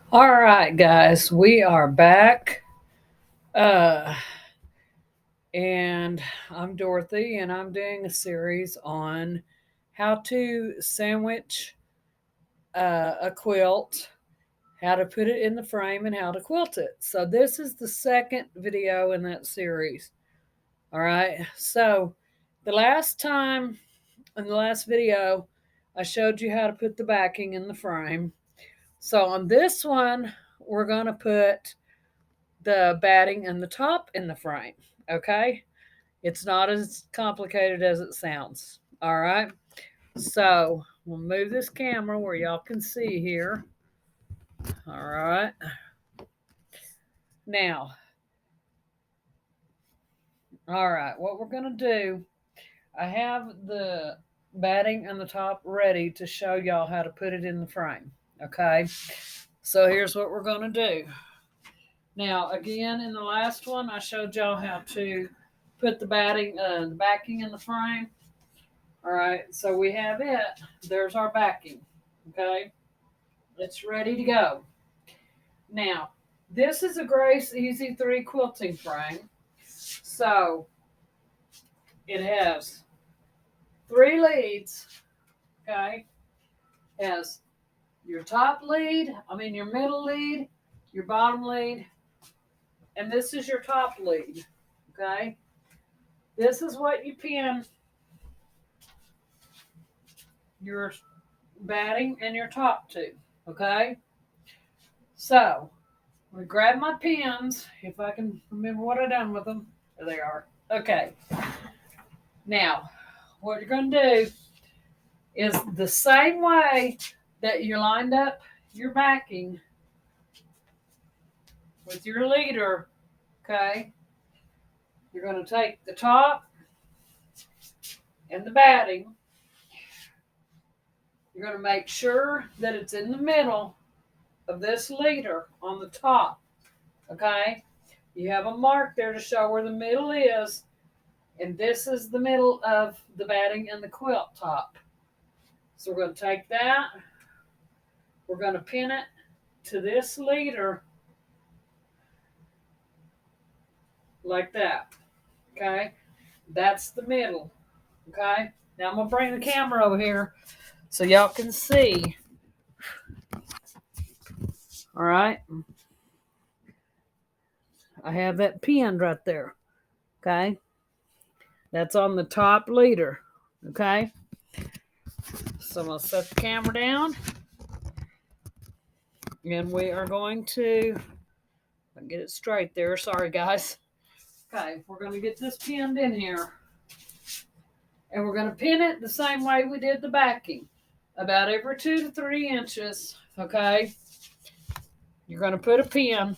All right, guys, we are back. Uh, and I'm Dorothy, and I'm doing a series on how to sandwich a quilt, how to put it in the frame, and how to quilt it. So, this is the second video in that series. All right, so the last time in the last video, I showed you how to put the backing in the frame. So, on this one, we're going to put the batting and the top in the frame. Okay? It's not as complicated as it sounds. All right? So we'll move this camera where y'all can see here. All right. Now, all right, what we're going to do, I have the batting and the top ready to show y'all how to put it in the frame. Okay? So here's what we're going to do. Now, again, in the last one, I showed y'all how to put the backing in the frame. All right, so we have it. There's our backing. Okay, it's ready to go. Now, this is a Grace Easy 3 quilting frame. So it has three leads. Okay, it has your top lead, your middle lead, your bottom lead, and this is your top lead. Okay, this is what you pin your batting and your top to. Okay, so I'm gonna grab my pins if I can remember what I done with them. There they are. Okay. Now, what you're gonna do is the same way that you lined up your backing with your leader. Okay. You're gonna take the top and the batting. You're gonna make sure that it's in the middle of this leader on the top. Okay. You have a mark there to show where the middle is, and this is the middle of the batting and the quilt top. So we're going to take that, we're going to pin it to this leader like that. Okay, that's the middle. Okay, now I'm going to bring the camera over here so y'all can see. All right, I have that pinned right there. Okay, that's on the top leader. Okay, so I'm going to set the camera down, and we are going to get it straight there. Sorry, guys. Okay, we're going to get this pinned in here. And we're going to pin it the same way we did the backing, about every 2 to 3 inches. Okay, you're going to put a pin.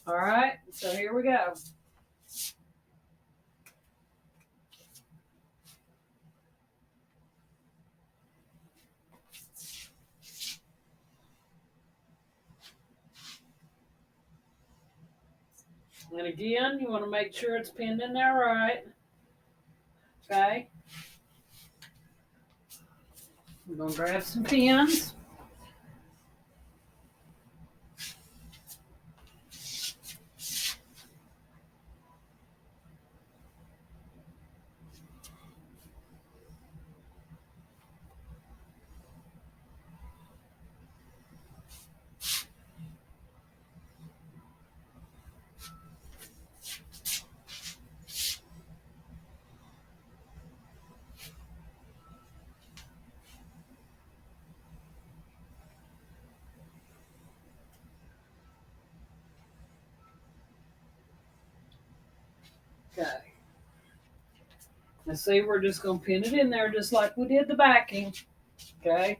All right, so here we go. And again, you want to make sure it's pinned in there right. Okay, we're going to grab some pins. Okay, and see, we're just going to pin it in there just like we did the backing. Okay.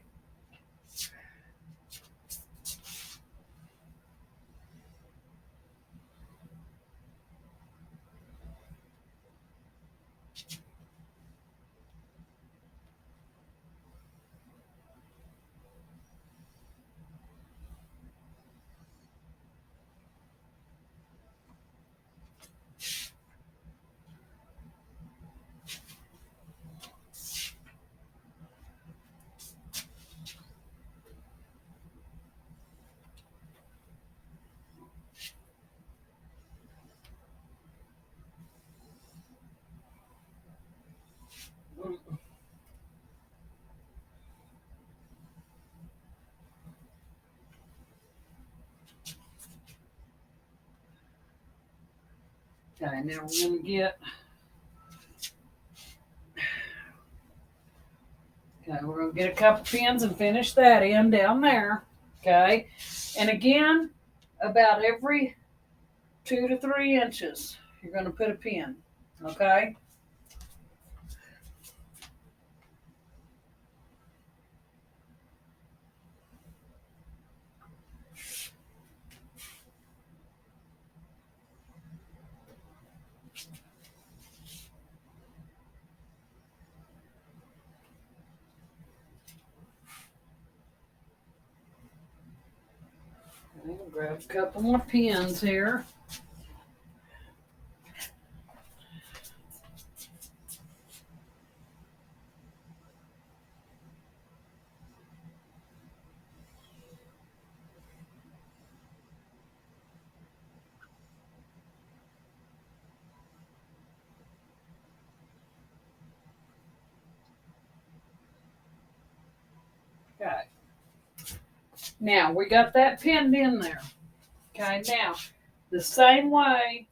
Okay, now we're going to get, a couple pins and finish that in down there. Okay, and again, about every 2 to 3 inches, you're going to put a pin. Okay. I'll grab a couple more pins here. Okay. Now we got that pinned in there. Okay, now the same way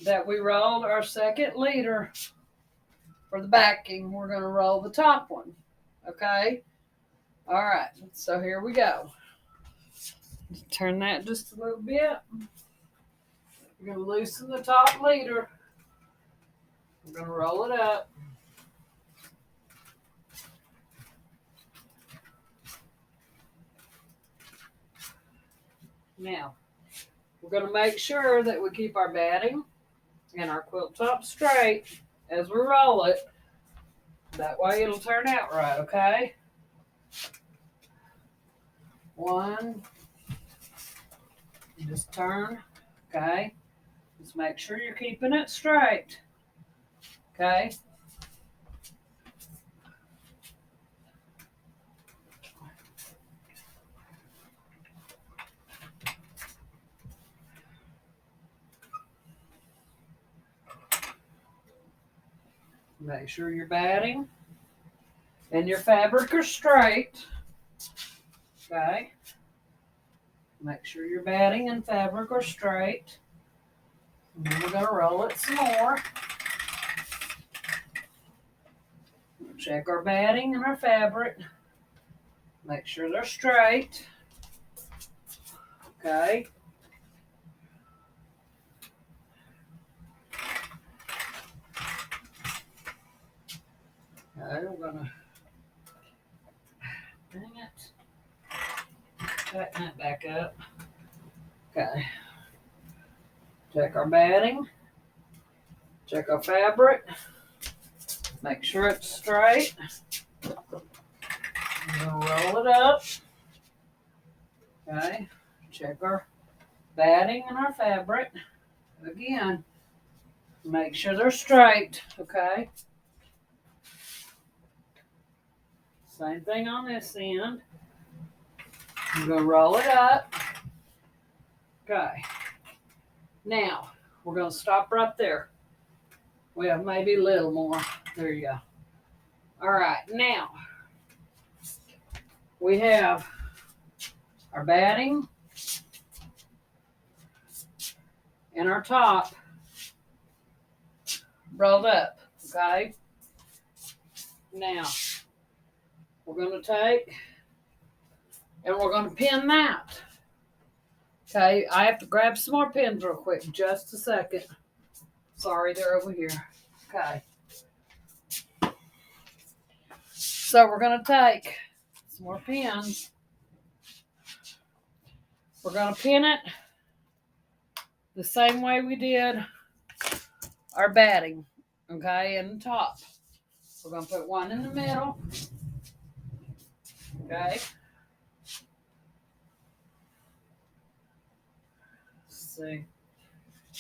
that we rolled our second leader for the backing, we're going to roll the top one. Okay? All right, so here we go. Turn that just a little bit. We're going to loosen the top leader. We're going to roll it up. Now, we're going to make sure that we keep our batting and our quilt top straight as we roll it. That way it'll turn out right, okay? One. Just turn, okay? Just make sure you're keeping it straight, okay? Make sure your batting and your fabric are straight, okay? Make sure your batting and fabric are straight. And then we're going to roll it some more. Check our batting and our fabric. Make sure they're straight. Okay. Okay, we're going to, dang it, tighten that back up. Okay. Check our batting. Check our fabric. Make sure it's straight. We're going to roll it up. Okay. Check our batting and our fabric. Again, make sure they're straight. Okay. Same thing on this end. I'm going to roll it up. Okay. Now, we're going to stop right there. Well, maybe a little more. There you go. All right. Now, we have our batting and our top rolled up. Okay. Now, we're going to take and we're going to pin that. Okay, I have to grab some more pins real quick. Just a second. Sorry, they're over here. Okay. So we're going to take some more pins. We're going to pin it the same way we did our batting. Okay, in the top. We're going to put one in the middle. Okay. Let's see.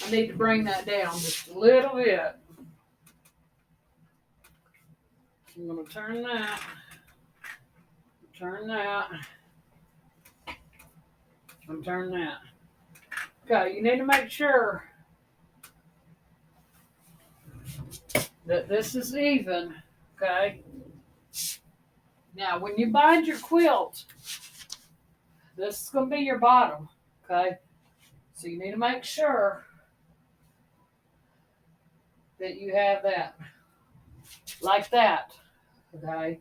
I need to bring that down just a little bit. I'm going to turn that. Turn that. And turn that. Okay, you need to make sure that this is even. Okay. Now, when you bind your quilt, this is going to be your bottom. Okay. So you need to make sure that you have that like that. Okay.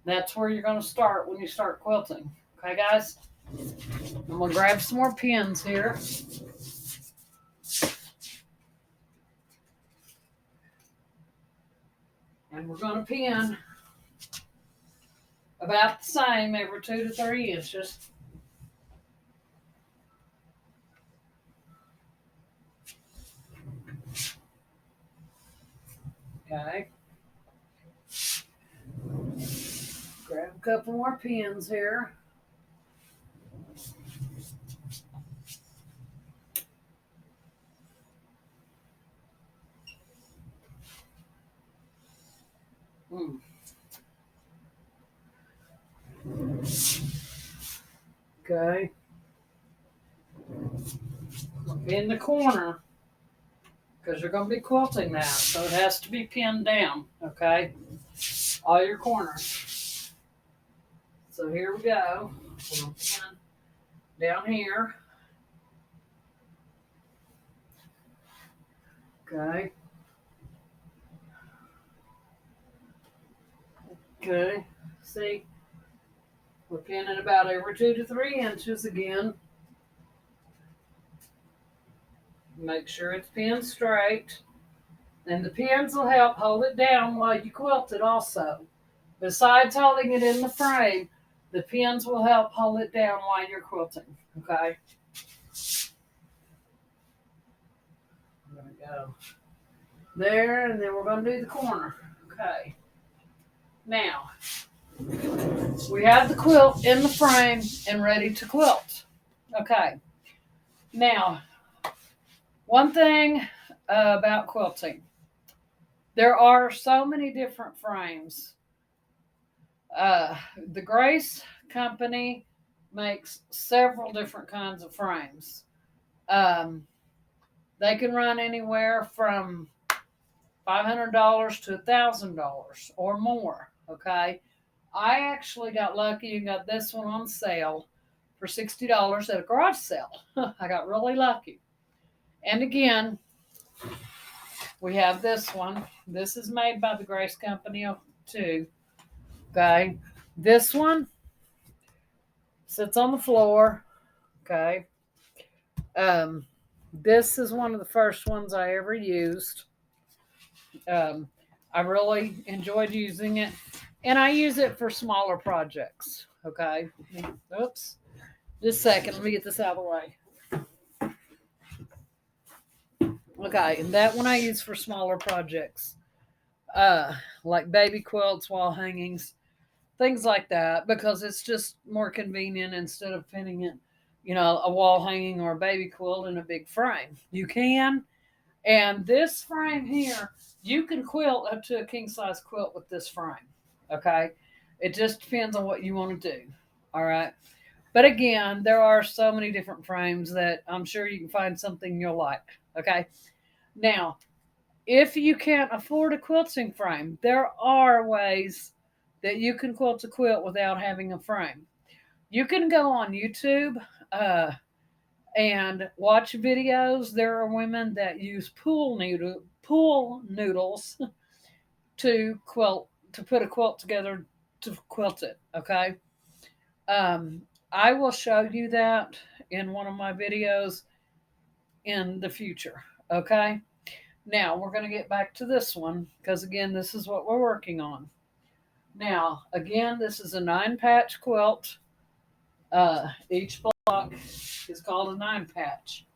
That's where you're going to start when you start quilting. Okay, guys? I'm going to grab some more pins here. And we're going to pin about the same every 2 to 3 inches. Okay. Grab a couple more pins here. Okay. In the corner, because you're going to be quilting that, so it has to be pinned down. Okay. All your corners. So here we go. We'll pin down here. Okay. Okay. See, we're pinning about every 2 to 3 inches again. Make sure it's pinned straight. And the pins will help hold it down while you quilt it also. Besides holding it in the frame, the pins will help hold it down while you're quilting. Okay? I'm going to go there, and then we're going to do the corner. Okay. Now, we have the quilt in the frame and ready to quilt. Okay. Now, one thing about quilting. There are so many different frames. The Grace Company makes several different kinds of frames. They can run anywhere from $500 to $1,000 or more. Okay, I actually got lucky and got this one on sale for $60 at a garage sale. I got really lucky. And again, we have this one. This is made by the Grace Company too. Okay, this one sits on the floor. Okay, this is one of the first ones I ever used. I really enjoyed using it, and I use it for smaller projects. Okay, oops, just a second. Let me get this out of the way. Okay, and that one I use for smaller projects, like baby quilts, wall hangings, things like that, because it's just more convenient instead of pinning it, a wall hanging or a baby quilt in a big frame. You can, and this frame here, you can quilt up to a king size quilt with this frame. Okay, it just depends on what you want to do. All right, but again, there are so many different frames that I'm sure you can find something you'll like. Okay, now if you can't afford a quilting frame, there are ways that you can quilt a quilt without having a frame. You can go on YouTube and watch videos. There are women that use pool noodles to put a quilt together to quilt it. Okay, I will show you that in one of my videos in the future. Okay. Now we're going to get back to this one because again, this is what we're working on. Now, again, this is a 9-patch quilt. Each block is called a 9-patch.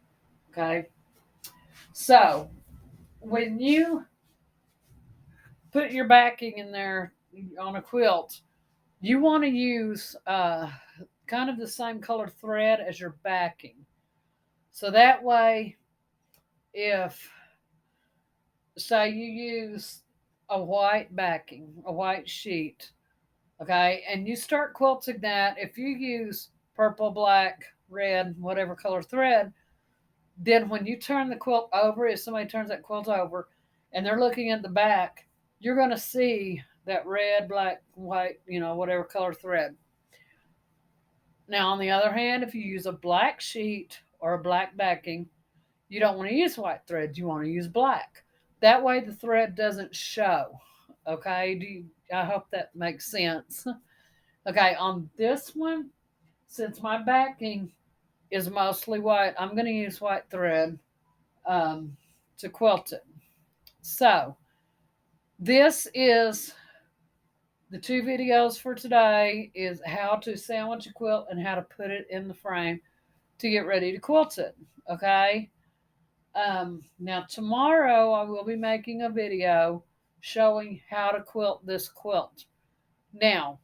Okay. So when you put your backing in there on a quilt, you want to use kind of the same color thread as your backing. So that way, if, say, you use a white backing, a white sheet, okay, and you start quilting that, if you use purple, black, red, whatever color thread, then when you turn the quilt over, if somebody turns that quilt over and they're looking at the back, you're going to see that red, black, white, whatever color thread. Now, on the other hand, if you use a black sheet or a black backing, you don't want to use white thread. You want to use black. That way the thread doesn't show. Okay, I hope that makes sense. Okay, on this one, since my backing is mostly white, I'm going to use white thread to quilt it. So this is the two videos for today is how to sandwich a quilt and how to put it in the frame to get ready to quilt it. Okay. Now tomorrow I will be making a video showing how to quilt this quilt. Now,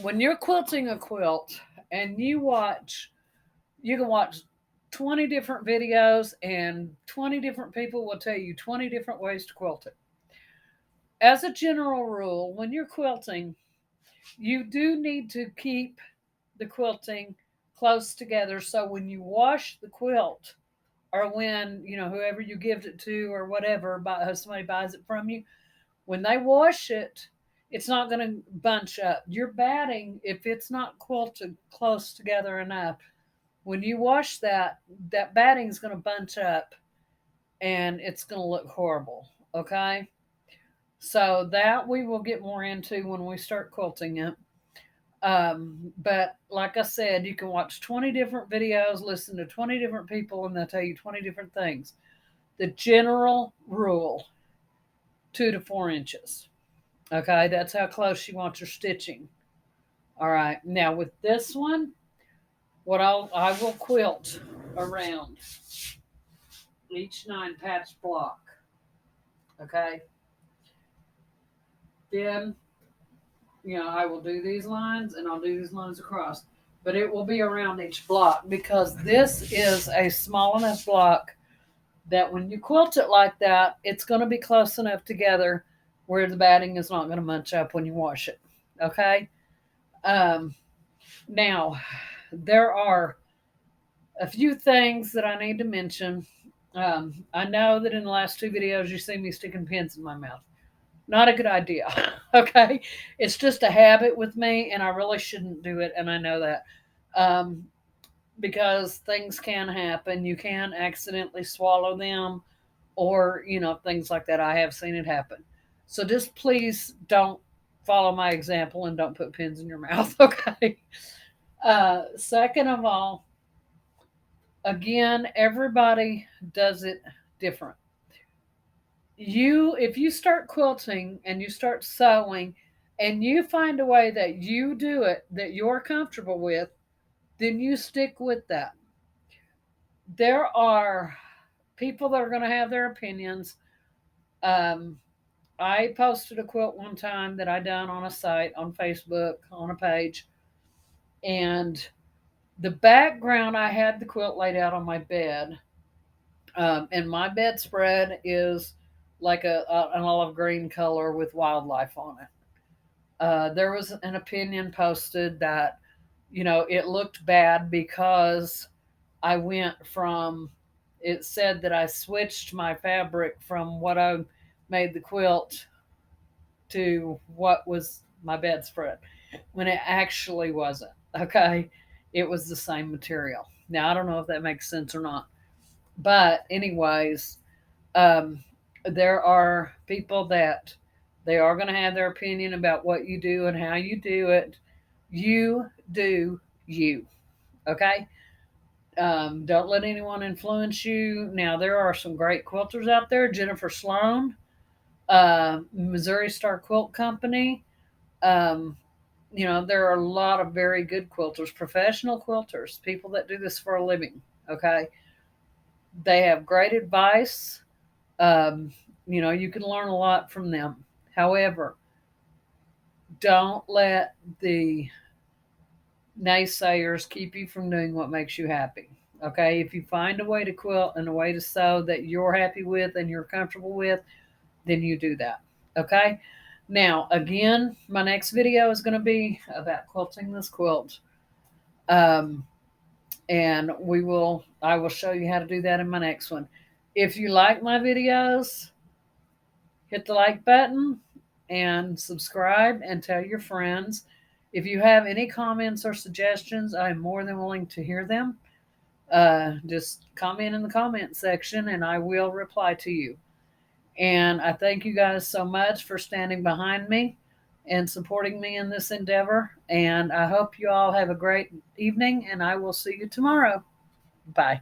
when you're quilting a quilt and you can watch 20 different videos and 20 different people will tell you 20 different ways to quilt it. As a general rule, when you're quilting, you do need to keep the quilting close together so when you wash the quilt or when, whoever you give it to or whatever, somebody buys it from you, when they wash it, it's not going to bunch up. Your batting, if it's not quilted close together enough, when you wash that batting is going to bunch up and it's going to look horrible. Okay? So that we will get more into when we start quilting it. But like I said, you can watch 20 different videos, listen to 20 different people, and they'll tell you 20 different things. The general rule 2 to 4 inches. Okay, that's how close you want your stitching. All right, now with this one, I will quilt around each 9 patch block. Okay, then I will do these lines and I'll do these lines across, but it will be around each block because this is a small enough block that when you quilt it like that, it's going to be close enough together where the batting is not going to munch up when you wash it. Okay. Now, there are a few things that I need to mention. I know that in the last 2 videos you see me sticking pins in my mouth. Not a good idea. Okay. It's just a habit with me, and I really shouldn't do it, and I know that. Because things can happen. You can accidentally swallow them or, things like that. I have seen it happen. So just please don't follow my example and don't put pins in your mouth. Okay. Second of all, again, everybody does it different. If you start quilting and you start sewing and you find a way that you do it that you're comfortable with, then you stick with that. There are people that are going to have their opinions. I posted a quilt one time that I done on a site on Facebook on a page, and the background I had the quilt laid out on my bed, and my bedspread is like an olive green color with wildlife on it. There was an opinion posted that it looked bad because I went from, it said that I switched my fabric from what I made the quilt to what was my bedspread when it actually wasn't. Okay. It was the same material. Now, I don't know if that makes sense or not. But, anyways, um, there are people that they are going to have their opinion about what you do and how you do it. You do you. Okay. Don't let anyone influence you. Now, there are some great quilters out there. Jennifer Sloan, Missouri Star Quilt Company. Um, there are a lot of very good quilters, professional quilters, people that do this for a living. Okay. They have great advice. Um, you can learn a lot from them. However, don't let the naysayers keep you from doing what makes you happy. Okay, if you find a way to quilt and a way to sew that you're happy with and you're comfortable with, then you do that. Okay, now again, my next video is going to be about quilting this quilt. And I will show you how to do that in my next one. If you like my videos, hit the like button and subscribe and tell your friends. If you have any comments or suggestions, I'm more than willing to hear them. Just comment in the comment section and I will reply to you. And I thank you guys so much for standing behind me and supporting me in this endeavor. And I hope you all have a great evening, and I will see you tomorrow. Bye.